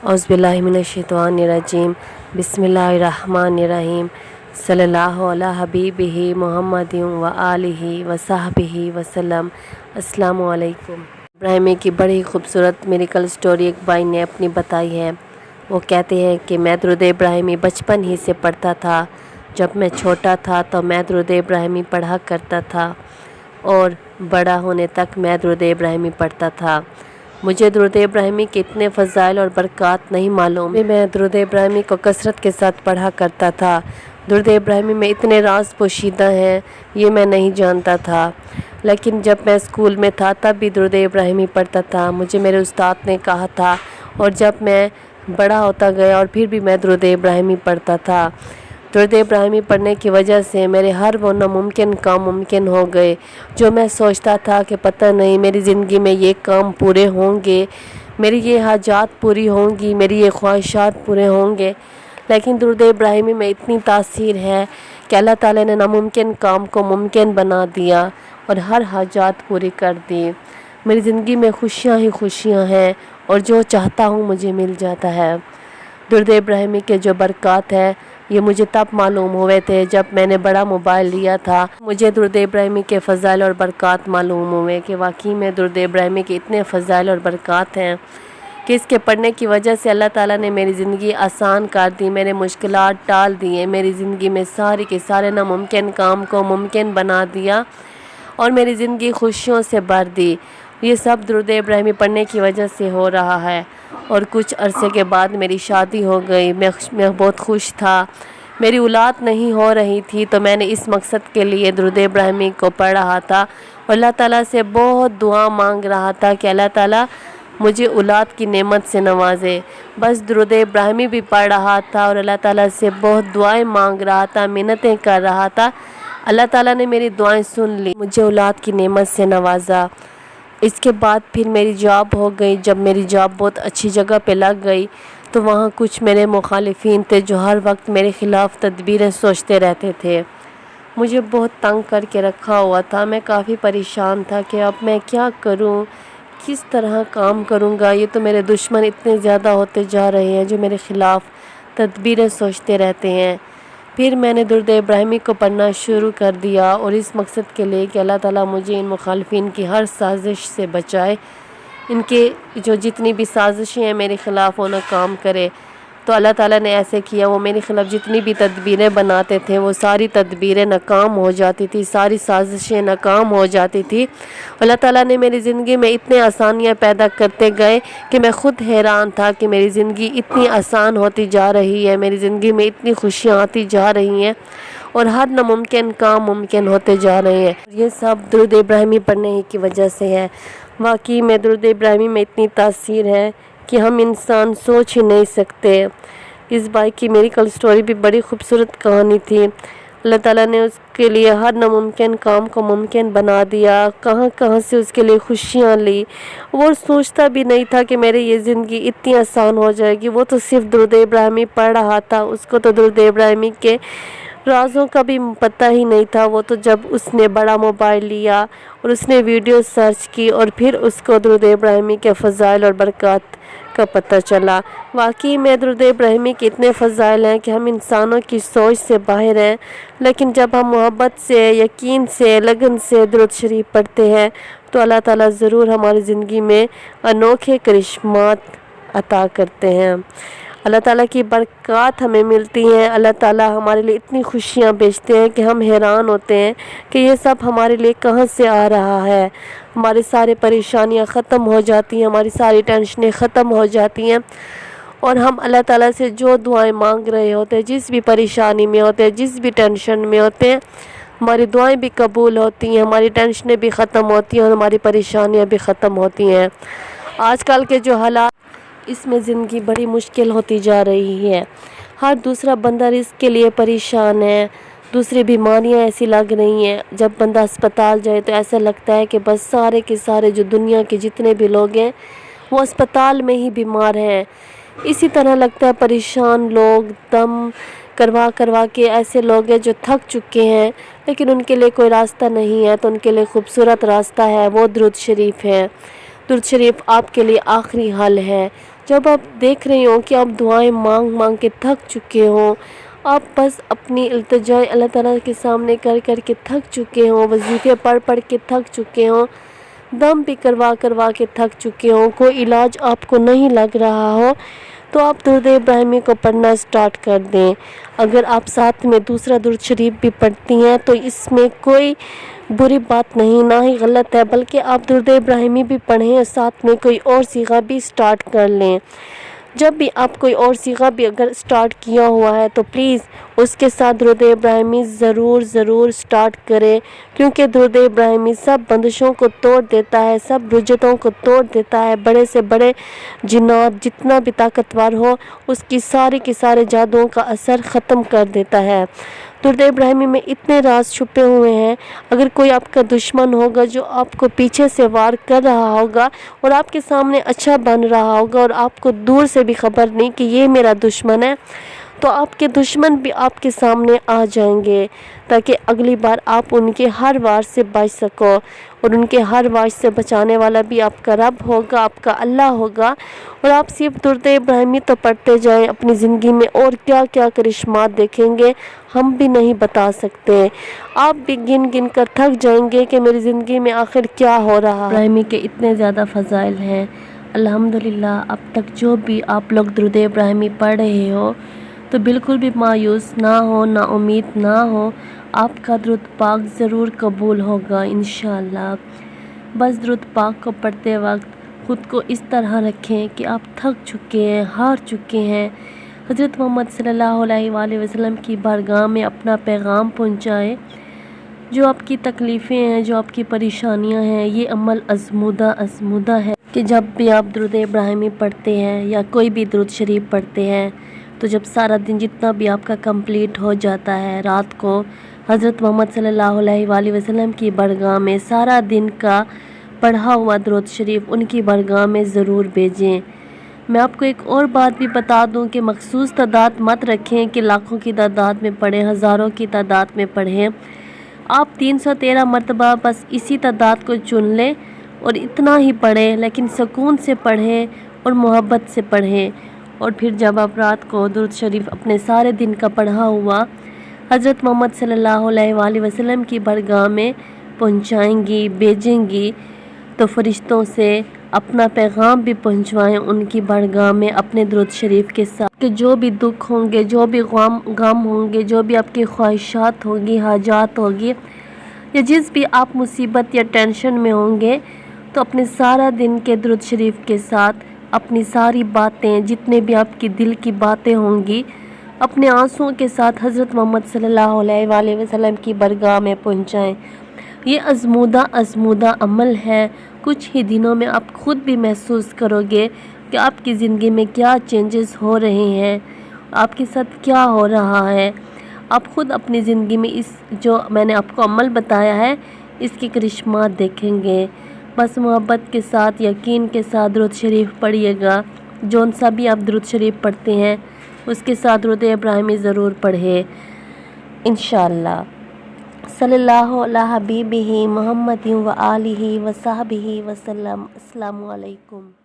औज़ुबिल्लाहिमिनश्शैतानिर्रजीम बिस्मिल्लाहिर्रहमानिर्रहीम सल्लल्लाहु अला हबीबिही मुहम्मदिन व आलिहि व सहबिही वसल्लम। अस्सलामु अलैकुम। इब्राहिमी की बड़ी खूबसूरत मिरेकल स्टोरी एक भाई ने अपनी बताई है। वो कहते हैं कि मैं दुरूद इब्राहिमी बचपन ही से पढ़ता था। जब मैं छोटा था तो मैं दुरूद इब्राहिमी पढ़ा करता था और बड़ा होने तक मैं दुरूद इब्राहिमी पढ़ता था। मुझे दुरूद इब्राहिमी के इतने फ़ज़ाइल और बरक़ात नहीं मालूम। मैं दुरूद इब्राहिमी को कसरत के साथ पढ़ा करता था। दुरूद इब्राहिमी में इतने राज पोशीदा हैं, ये मैं नहीं जानता था। लेकिन जब मैं स्कूल में था तब भी दुरूद इब्राहिमी पढ़ता था। मुझे मेरे उस्ताद ने कहा था और जब मैं बड़ा होता गया और फिर भी मैं दुरूद इब्राहिमी पढ़ता था। दुरूद इब्राहिमी पढ़ने की वजह से मेरे हर वो नामुमकिन काम मुमकिन हो गए। जो मैं सोचता था कि पता नहीं मेरी ज़िंदगी में ये काम पूरे होंगे, मेरी ये हाजात पूरी होंगी, मेरी ये ख्वाहिशात पूरे होंगे, लेकिन दुरूद इब्राहिमी में इतनी तासीर है कि अल्लाह ताला ने नामुमकिन काम को मुमकिन बना दिया और हर हाजात पूरी कर दी। मेरी ज़िंदगी में खुशियाँ ही खुशियाँ हैं और जो चाहता हूँ मुझे मिल जाता है। दुरूद इब्राहिमी के जो बरक़ात है ये मुझे तब मालूम हुए थे जब मैंने बड़ा मोबाइल लिया था। मुझे दुरूद इब्राहिमी के फ़ज़ाइल और बरक़ात मालूम हुए कि वाकई में दुरूद इब्राहिमी के इतने फ़ज़ाइल और बरक़ात हैं कि इसके पढ़ने की वजह से अल्लाह ताला ने मेरी ज़िंदगी आसान कर दी, मेरे मुश्किलात टाल दिए, मेरी ज़िंदगी में सारे के सारे नामुमकिन काम को मुमकिन बना दिया और मेरी ज़िंदगी खुशियों से भर दी। ये सब दुरूद इब्राहिमी पढ़ने की वजह से हो रहा है। और कुछ अरसे के बाद मेरी शादी हो गई। मैं बहुत खुश था। मेरी औलाद नहीं हो रही थी तो मैंने इस मकसद के लिए दुरूद इब्राहिमी को पढ़ रहा था और अल्लाह ताला से बहुत दुआ मांग रहा था कि अल्लाह ताला मुझे औलाद की नेमत से नवाजे। बस दुरूद इब्राहिमी भी पढ़ रहा था और अल्लाह ताला से बहुत दुआएं मांग रहा था, मिन्नतें कर रहा था। अल्लाह ताला ने मेरी दुआएं सुन ली, मुझे औलाद की नेमत से नवाजा। इसके बाद फिर मेरी जॉब हो गई। जब मेरी जॉब बहुत अच्छी जगह पे लग गई तो वहाँ कुछ मेरे मुखालिफिन थे जो हर वक्त मेरे ख़िलाफ़ तदबीरें सोचते रहते थे। मुझे बहुत तंग करके रखा हुआ था। मैं काफ़ी परेशान था कि अब मैं क्या करूँ, किस तरह काम करूँगा। ये तो मेरे दुश्मन इतने ज़्यादा होते जा रहे हैं जो मेरे ख़िलाफ़ तदबीरें सोचते रहते हैं। फिर मैंने दुरूद इब्राहिमी को पढ़ना शुरू कर दिया और इस मकसद के लिए कि अल्लाह ताला मुझे इन मुखालिफिन की हर साजिश से बचाए। इनके जो जितनी भी साजिशें हैं मेरे ख़िलाफ़ वो नाकाम करे। तो अल्लाह ताला ने ऐसे किया, वो मेरे ख़िलाफ़ जितनी भी तदबीरें बनाते थे वो सारी तदबीरें नाकाम हो जाती थी, सारी साजिशें नाकाम हो जाती थी। अल्लाह ताला ने मेरी ज़िंदगी में इतने आसानियाँ पैदा करते गए कि मैं ख़ुद हैरान था कि मेरी ज़िंदगी इतनी आसान होती जा रही है, मेरी ज़िंदगी में इतनी खुशियाँ आती जा रही हैं और हर नामुमकिन काम मुमकिन होते जा रहे हैं। ये सब दुरूद इब्राहिमी पढ़ने ही की वजह से है। वाकई में दुरूद इब्राहिमी में इतनी तासीर है कि हम इंसान सोच ही नहीं सकते। इस भाई की मिरेकल स्टोरी भी बड़ी खूबसूरत कहानी थी। अल्लाह ताला ने उसके लिए हर नामुमकिन काम को मुमकिन बना दिया। कहाँ कहाँ से उसके लिए खुशियाँ ली। वो सोचता भी नहीं था कि मेरी ये ज़िंदगी इतनी आसान हो जाएगी। वो तो सिर्फ दुरूद इब्राहिमी पढ़ रहा था, उसको तो दुरूद इब्राहिमी के राज़ों का भी पता ही नहीं था। वो तो जब उसने बड़ा मोबाइल लिया और उसने वीडियो सर्च की और फिर उसको दुरूद इब्राहिमी के फ़ज़ाइल और बरक़ात का पता चला। वाकई में दुरूद इब्राहिमी के इतने फ़ज़ाइल हैं कि हम इंसानों की सोच से बाहर हैं। लेकिन जब हम मोहब्बत से, यकीन से, लगन से दुरूद शरीफ पढ़ते हैं तो अल्लाह ताला ज़रूर हमारी ज़िंदगी में अनोखे करिश्मात अता करते हैं। अल्लाह ताला की बरक़ात हमें मिलती हैं। अल्लाह ताला हमारे लिए इतनी खुशियाँ भेजते हैं कि हम हैरान होते हैं कि ये सब हमारे लिए कहाँ से आ रहा है। हमारी सारी परेशानियाँ ख़त्म हो जाती हैं, हमारी सारी टेंशनें ख़त्म हो जाती हैं और हम अल्लाह ताला से जो दुआएं मांग रहे होते हैं, जिस भी परेशानी में होते हैं, जिस भी टेंशन में होते हैं, हमारी दुआएं भी कबूल होती हैं, हमारी टेंशनें भी ख़त्म होती हैं और हमारी परेशानियाँ भी ख़त्म होती हैं। आजकल के जो हालात, इसमें ज़िंदगी बड़ी मुश्किल होती जा रही है। हर दूसरा बंदा रिस्क के लिए परेशान है, दूसरी बीमारियां ऐसी लग रही हैं। जब बंदा अस्पताल जाए तो ऐसा लगता है कि बस सारे के सारे जो दुनिया के जितने भी लोग हैं वो अस्पताल में ही बीमार हैं। इसी तरह लगता है परेशान लोग दम करवा करवा के ऐसे लोग हैं जो थक चुके हैं, लेकिन उनके लिए कोई रास्ता नहीं है। तो उनके लिए खूबसूरत रास्ता है, वो दुरूद शरीफ है। दुरूद शरीफ आपके लिए आखिरी हल है। جب آپ دیکھ رہے ہوں کہ آپ دعائیں مانگ مانگ کے تھک چکے ہوں، آپ بس اپنی التجائیں اللہ تعالیٰ کے سامنے کر کر کے تھک چکے ہوں، وظیفے پڑھ پڑھ کے تھک چکے ہوں، دم بھی کروا کے تھک چکے ہوں، کوئی علاج آپ کو نہیں لگ رہا ہو، تو آپ درود ابراہیمی کو پڑھنا سٹارٹ کر دیں۔ اگر آپ ساتھ میں دوسرا درود شریف بھی پڑھتی ہیں تو اس میں کوئی بری بات نہیں، نہ ہی غلط ہے، بلکہ آپ درود ابراہیمی بھی پڑھیں اور ساتھ میں کوئی اور صیغہ بھی سٹارٹ کر لیں۔ جب بھی آپ کوئی اور صیغہ بھی اگر سٹارٹ کیا ہوا ہے تو پلیز اس کے ساتھ درود ابراہیمی ضرور سٹارٹ کریں، کیونکہ درود ابراہیمی سب بندشوں کو توڑ دیتا ہے، سب رجتوں کو توڑ دیتا ہے، بڑے سے بڑے جنات جتنا بھی طاقتور ہو اس کی سارے جادوؤں کا اثر ختم کر دیتا ہے۔ درود ابراہیمی میں اتنے راز چھپے ہوئے ہیں، اگر کوئی آپ کا دشمن ہوگا جو آپ کو پیچھے سے وار کر رہا ہوگا اور آپ کے سامنے اچھا بن رہا ہوگا اور آپ کو دور سے بھی خبر نہیں کہ یہ میرا دشمن ہے، تو آپ کے دشمن بھی آپ کے سامنے آ جائیں گے تاکہ اگلی بار آپ ان کے ہر وار سے بچ سکو، اور ان کے ہر وار سے بچانے والا بھی آپ کا رب ہوگا، آپ کا اللہ ہوگا۔ اور آپ صرف درود ابراہیمی تو پڑھتے جائیں، اپنی زندگی میں اور کیا کیا کرشمات دیکھیں گے ہم بھی نہیں بتا سکتے، آپ بھی گن گن کر تھک جائیں گے کہ میری زندگی میں آخر کیا ہو رہا ہے۔ ابراہیمی کے اتنے زیادہ فضائل ہیں، الحمدللہ۔ اب تک جو بھی آپ لوگ درود ابراہیمی پڑھ رہے ہو تو بالکل بھی مایوس نہ ہو، نا امید نہ ہو، آپ کا درود پاک ضرور قبول ہوگا انشاءاللہ۔ بس درود پاک کو پڑھتے وقت خود کو اس طرح رکھیں کہ آپ تھک چکے ہیں، ہار چکے ہیں، حضرت محمد صلی اللہ علیہ وآلہ وسلم کی بارگاہ میں اپنا پیغام پہنچائیں۔ جو آپ کی تکلیفیں ہیں، جو آپ کی پریشانیاں ہیں، یہ عمل آزمودہ ہے کہ جب بھی آپ درود ابراہیمی پڑھتے ہیں یا کوئی بھی درود شریف پڑھتے ہیں تو جب سارا دن جتنا بھی آپ کا کمپلیٹ ہو جاتا ہے، رات کو حضرت محمد صلی اللہ علیہ وآلہ وسلم کی بارگاہ میں سارا دن کا پڑھا ہوا درود شریف ان کی بارگاہ میں ضرور بھیجیں۔ میں آپ کو ایک اور بات بھی بتا دوں کہ مخصوص تعداد مت رکھیں کہ لاکھوں کی تعداد میں پڑھیں، ہزاروں کی تعداد میں پڑھیں۔ آپ 313 مرتبہ بس اسی تعداد کو چن لیں اور اتنا ہی پڑھیں، لیکن سکون سے پڑھیں اور محبت سے پڑھیں۔ اور پھر جب آپ رات کو درود شریف اپنے سارے دن کا پڑھا ہوا حضرت محمد صلی اللہ علیہ وآلہ وسلم کی بارگاہ میں پہنچائیں گی، بھیجیں گی، تو فرشتوں سے اپنا پیغام بھی پہنچوائیں ان کی بارگاہ میں اپنے درود شریف کے ساتھ، کہ جو بھی دکھ ہوں گے، جو بھی غم ہوں گے، جو بھی آپ کی خواہشات ہوگی، حاجات ہوگی، یا جس بھی آپ مصیبت یا ٹینشن میں ہوں گے، تو اپنے سارا دن کے درود شریف کے ساتھ اپنی ساری باتیں، جتنے بھی آپ کی دل کی باتیں ہوں گی، اپنے آنسوں کے ساتھ حضرت محمد صلی اللہ علیہ وآلہ وسلم کی بارگاہ میں پہنچائیں۔ یہ آزمودہ عمل ہے، کچھ ہی دنوں میں آپ خود بھی محسوس کرو گے کہ آپ کی زندگی میں کیا چینجز ہو رہے ہیں، آپ کے ساتھ کیا ہو رہا ہے۔ آپ خود اپنی زندگی میں اس جو میں نے آپ کو عمل بتایا ہے اس کے کرشمات دیکھیں گے۔ بس محبت کے ساتھ، یقین کے ساتھ درود شریف پڑھیے گا، جون سا بھی آپ درود شریف پڑھتے ہیں اس کے ساتھ درود ابراہیمی ضرور پڑھیں انشاءاللہ۔ صلی اللہ علی حبیبہ محمد و آلہ و صحبہ وسلم۔ السلام علیکم۔